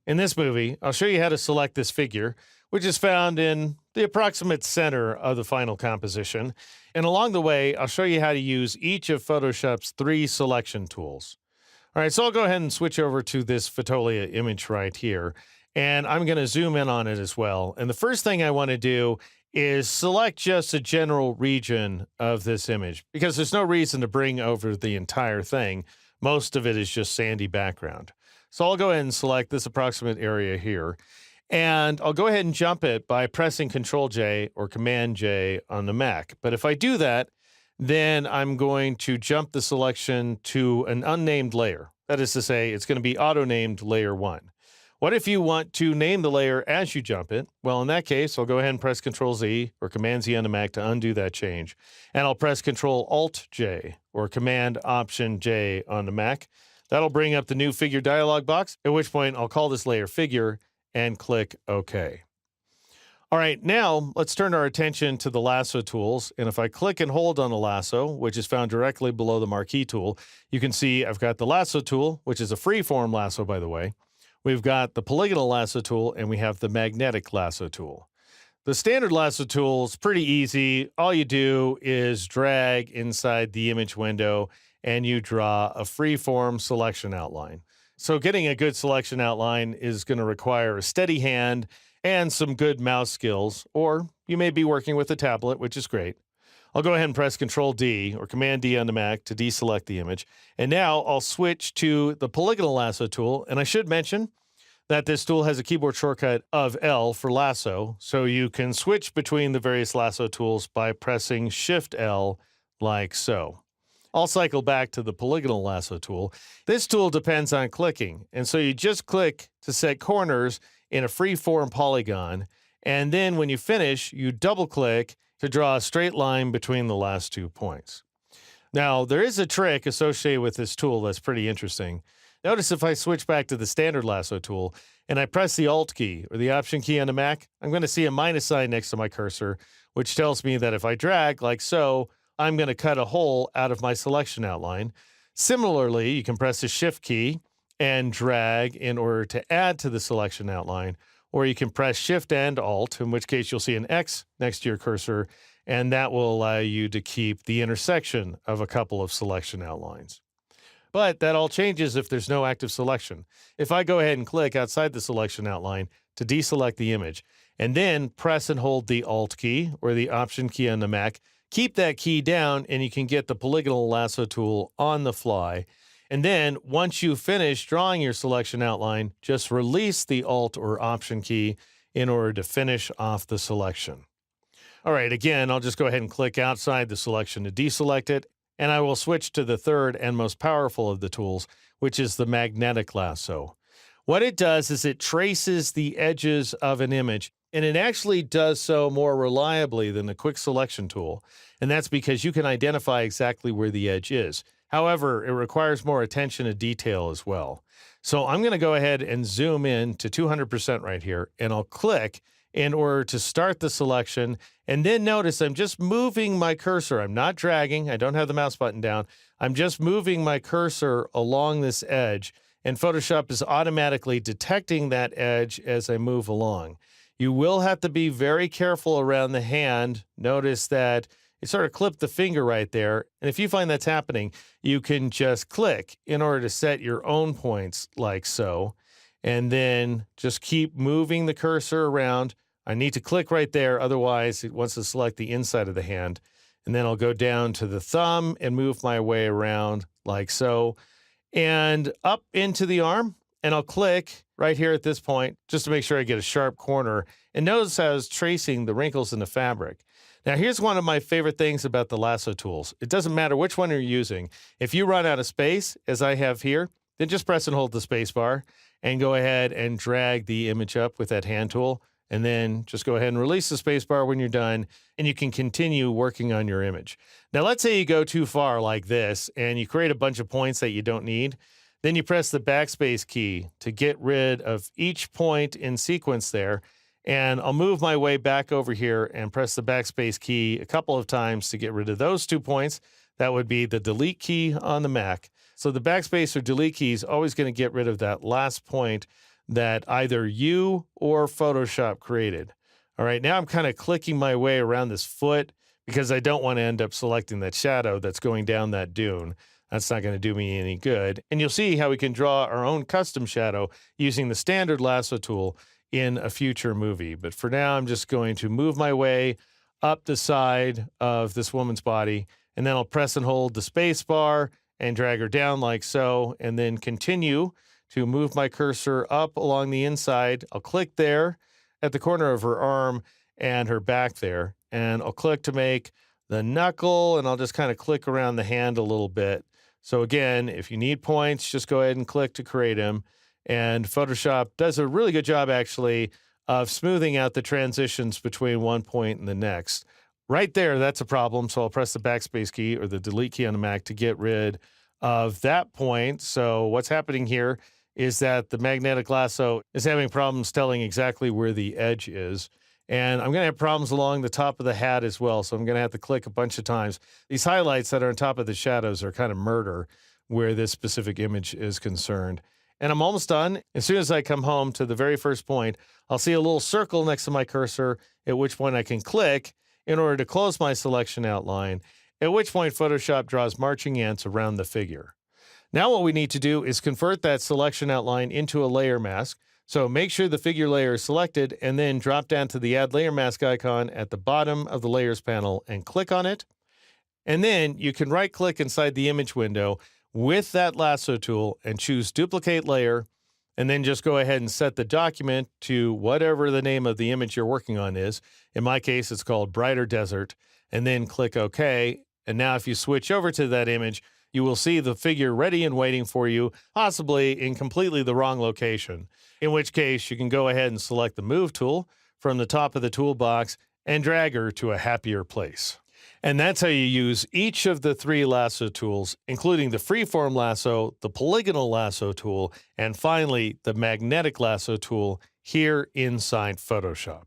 In this movie, I'll show you how to select this figure, which is found in the approximate center of the final composition. And along the way, I'll show you how to use each of Photoshop's 3 selection tools. All right, so I'll go ahead and switch over to this Fotolia image right here, and I'm going to zoom in on it as well. And the first thing I want to do is select just a general region of this image because there's no reason to bring over the entire thing. Most of it is just sandy background. So I'll go ahead and select this approximate area here. And I'll go ahead and jump it by pressing Control J or Command J on the Mac. But if I do that, then I'm going to jump the selection to an unnamed layer. That is to say, it's going to be auto-named layer 1. What if you want to name the layer as you jump it? Well, in that case, I'll go ahead and press Control Z or Command Z on the Mac to undo that change. And I'll press Control Alt J or Command Option J on the Mac. That'll bring up the new figure dialog box, at which point I'll call this layer figure and click OK. All right, now let's turn our attention to the lasso tools. And if I click and hold on the lasso, which is found directly below the marquee tool, you can see I've got the lasso tool, which is a free-form lasso, by the way. We've got the polygonal lasso tool, and we have the magnetic lasso tool. The standard lasso tool is pretty easy. All you do is drag inside the image window, and you draw a free-form selection outline. So getting a good selection outline is going to require a steady hand and some good mouse skills, or you may be working with a tablet, which is great. I'll go ahead and press Control D or Command D on the Mac to deselect the image. And now I'll switch to the polygonal lasso tool. And I should mention that this tool has a keyboard shortcut of L for lasso, so you can switch between the various lasso tools by pressing Shift L like so. I'll cycle back to the polygonal lasso tool. This tool depends on clicking, and so you just click to set corners in a free-form polygon, and then when you finish, you double-click to draw a straight line between the last 2 points. Now, there is a trick associated with this tool that's pretty interesting. Notice if I switch back to the standard lasso tool and I press the Alt key or the Option key on the Mac, I'm going to see a minus sign next to my cursor, which tells me that if I drag like so, I'm going to cut a hole out of my selection outline. Similarly, you can press the Shift key and drag in order to add to the selection outline, or you can press Shift and Alt, in which case you'll see an X next to your cursor, and that will allow you to keep the intersection of a couple of selection outlines. But that all changes if there's no active selection. If I go ahead and click outside the selection outline to deselect the image, and then press and hold the Alt key or the Option key on the Mac, keep that key down and you can get the polygonal lasso tool on the fly. And then once you finish drawing your selection outline, just release the Alt or Option key in order to finish off the selection. All right, again, I'll just go ahead and click outside the selection to deselect it, and I will switch to the third and most powerful of the tools, which is the magnetic lasso. What it does is it traces the edges of an image, and it actually does so more reliably than the quick selection tool, and that's because you can identify exactly where the edge is. However, it requires more attention to detail as well. So I'm going to go ahead and zoom in to 200% right here, and I'll click in order to start the selection. And then notice I'm just moving my cursor. I'm not dragging. I don't have the mouse button down. I'm just moving my cursor along this edge, and Photoshop is automatically detecting that edge as I move along. You will have to be very careful around the hand. Notice that it sort of clipped the finger right there. And if you find that's happening, you can just click in order to set your own points like so. And then just keep moving the cursor around. I need to click right there. Otherwise, it wants to select the inside of the hand. And then I'll go down to the thumb and move my way around like so. And up into the arm. And I'll click right here at this point just to make sure I get a sharp corner. And notice how I was tracing the wrinkles in the fabric. Now, here's one of my favorite things about the lasso tools. It doesn't matter which one you're using. If you run out of space, as I have here, then just press and hold the space bar and go ahead and drag the image up with that hand tool. And then just go ahead and release the space bar when you're done, and you can continue working on your image. Now, let's say you go too far like this and you create a bunch of points that you don't need. Then you press the backspace key to get rid of each point in sequence there. And I'll move my way back over here and press the backspace key a couple of times to get rid of those 2 points. That would be the delete key on the Mac. So the backspace or delete key is always going to get rid of that last point that either you or Photoshop created. All right, now I'm kind of clicking my way around this foot because I don't want to end up selecting that shadow that's going down that dune. That's not going to do me any good. And you'll see how we can draw our own custom shadow using the standard lasso tool in a future movie. But for now, I'm just going to move my way up the side of this woman's body, and then I'll press and hold the space bar and drag her down like so, and then continue to move my cursor up along the inside. I'll click there at the corner of her arm and her back there, and I'll click to make the knuckle, and I'll just kind of click around the hand a little bit. So again, if you need points, just go ahead and click to create them. And Photoshop does a really good job, actually, of smoothing out the transitions between one point and the next. Right there, that's a problem. So I'll press the backspace key or the delete key on the Mac to get rid of that point. So what's happening here is that the magnetic lasso is having problems telling exactly where the edge is. And I'm going to have problems along the top of the hat as well. So I'm going to have to click a bunch of times. These highlights that are on top of the shadows are kind of murder where this specific image is concerned. And I'm almost done. As soon as I come home to the very first point, I'll see a little circle next to my cursor, at which point I can click in order to close my selection outline, at which point Photoshop draws marching ants around the figure. Now what we need to do is convert that selection outline into a layer mask. So make sure the figure layer is selected and then drop down to the Add Layer Mask icon at the bottom of the Layers panel and click on it. And then you can right-click inside the image window with that lasso tool and choose Duplicate Layer, and then just go ahead and set the document to whatever the name of the image you're working on is. In my case, it's called Brighter Desert, and then click OK. And now if you switch over to that image, you will see the figure ready and waiting for you, possibly in completely the wrong location, in which case you can go ahead and select the Move tool from the top of the toolbox and drag her to a happier place. And that's how you use each of the three lasso tools, including the freeform lasso, the polygonal lasso tool, and finally the magnetic lasso tool here inside Photoshop.